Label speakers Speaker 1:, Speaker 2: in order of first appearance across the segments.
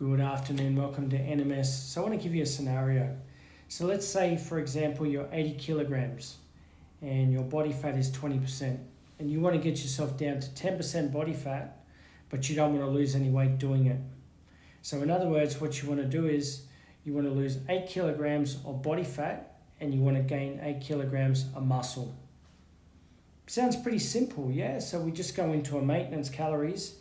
Speaker 1: Good afternoon, welcome to NMS. So I want to give you a scenario. So let's say, for example, you're 80 kilograms and your body fat is 20%, and you want to get yourself down to 10% body fat, but you don't want to lose any weight doing it. So in other words, what you want to do is you want to lose 8 kilograms of body fat and you want to gain 8 kilograms of muscle. Sounds pretty simple, yeah? So we just go into a maintenance calories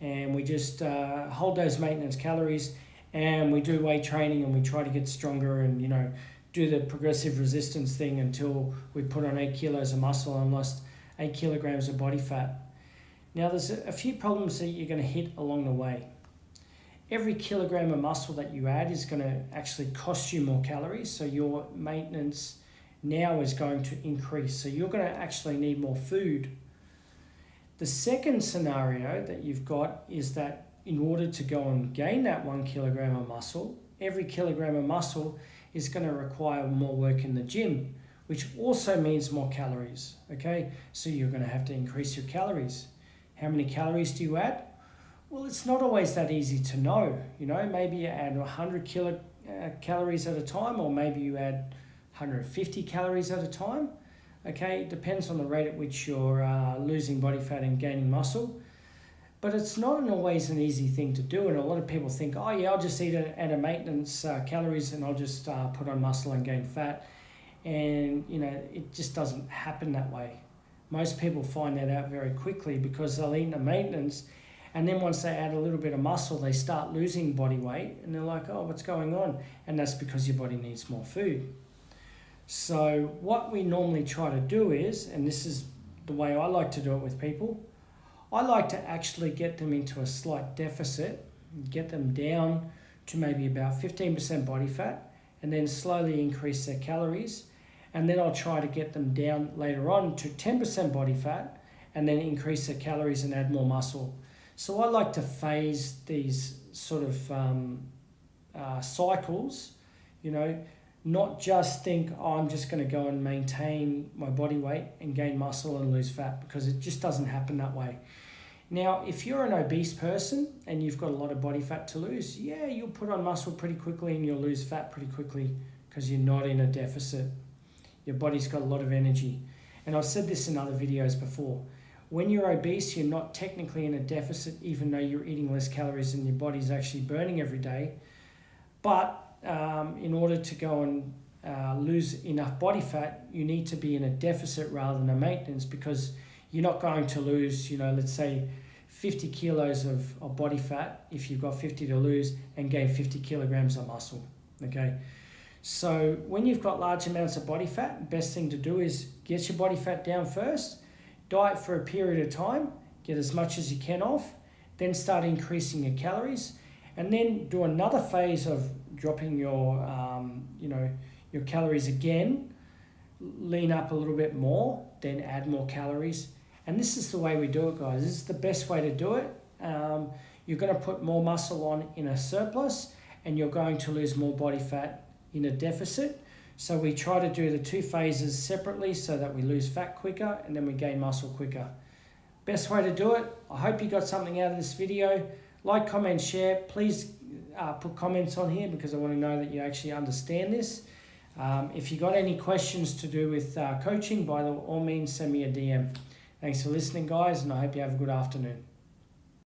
Speaker 1: and we just hold those maintenance calories and we do weight training and we try to get stronger and, do the progressive resistance thing until we put on 8 kilos of muscle and lost 8 kilograms of body fat. Now there's a few problems that you're going to hit along the way. Every kilogram of muscle that you add is going to actually cost you more calories, so your maintenance now is going to increase. So you're going to actually need more food. The second scenario that you've got is that in order to go and gain that 1 kilogram of muscle, every kilogram of muscle is going to require more work in the gym, which also means more calories, okay? So you're going to have to increase your calories. How many calories do you add? Well, it's not always that easy to know. Maybe you add 100 calories at a time, or maybe you add 150 calories at a time. Okay, it depends on the rate at which you're losing body fat and gaining muscle. But it's not always an easy thing to do, and a lot of people think, oh yeah, I'll just eat at a maintenance calories and I'll just put on muscle and gain fat. And it just doesn't happen that way. Most people find that out very quickly because they'll eat a maintenance, and then once they add a little bit of muscle, they start losing body weight, and they're like, oh, what's going on? And that's because your body needs more food. So what we normally try to do is, and this is the way I like to do it with people, I like to actually get them into a slight deficit, get them down to maybe about 15% body fat, and then slowly increase their calories. And then I'll try to get them down later on to 10% body fat, and then increase their calories and add more muscle. So I like to phase these sort of cycles, not just think, oh, I'm just going to go and maintain my body weight and gain muscle and lose fat, because it just doesn't happen that way. Now, if you're an obese person and you've got a lot of body fat to lose, yeah, you'll put on muscle pretty quickly and you'll lose fat pretty quickly because you're not in a deficit. Your body's got a lot of energy. And I've said this in other videos before. When you're obese, you're not technically in a deficit, even though you're eating less calories and your body's actually burning every day. But in order to go and lose enough body fat, you need to be in a deficit rather than a maintenance, because you're not going to lose, let's say 50 kilos of body fat if you've got 50 to lose, and gain 50 kilograms of muscle, okay? So when you've got large amounts of body fat, best thing to do is get your body fat down first, diet for a period of time, get as much as you can off, then start increasing your calories, and then do another phase of dropping your calories again, lean up a little bit more, then add more calories. And this is the way we do it, guys. This is the best way to do it. You're going to put more muscle on in a surplus, and you're going to lose more body fat in a deficit. So we try to do the two phases separately so that we lose fat quicker and then we gain muscle quicker. Best way to do it. I hope you got something out of this video. Like, comment, share. Please put comments on here because I want to know that you actually understand this. If you got any questions to do with coaching, by all means, send me a DM. Thanks for listening, guys, and I hope you have a good afternoon.